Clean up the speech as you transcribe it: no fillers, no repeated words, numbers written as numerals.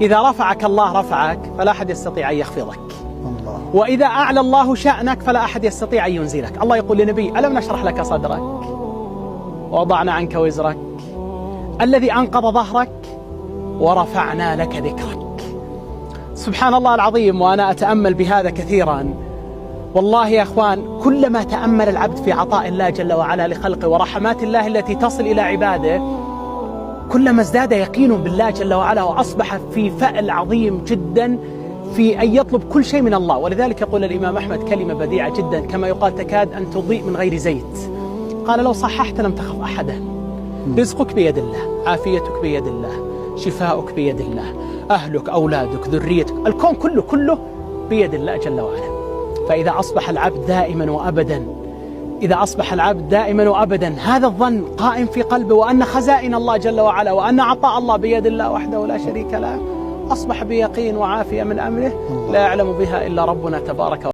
إذا رفعك الله رفعك فلا أحد يستطيع أن يخفضك، الله. وإذا أعلى الله شأنك فلا أحد يستطيع أن ينزلك. الله يقول لنبي: ألم نشرح لك صدرك ووضعنا عنك وزرك الذي أنقض ظهرك ورفعنا لك ذكرك. سبحان الله العظيم. وأنا أتأمل بهذا كثيرا والله يا أخوان، كلما تأمل العبد في عطاء الله جل وعلا لخلقه ورحمات الله التي تصل إلى عباده كلما ازداد يقين بالله جل وعلا، وأصبح في فأل عظيم جدا في أن يطلب كل شيء من الله. ولذلك يقول الإمام أحمد كلمة بديعة جدا، كما يقال: تكاد أن تضيء من غير زيت. قال: لو صححت لم تخف أحدا. رزقك بيد الله، عافيتك بيد الله، شفاؤك بيد الله، أهلك، أولادك، ذريتك، الكون كله بيد الله جل وعلا. فإذا أصبح العبد دائما وأبدا هذا الظن قائم في قلبه، وأن خزائن الله جل وعلا وأن عطاء الله بيد الله وحده لا شريك له، أصبح بيقين وعافية من أمره لا يعلم بها إلا ربنا تبارك وتعالى.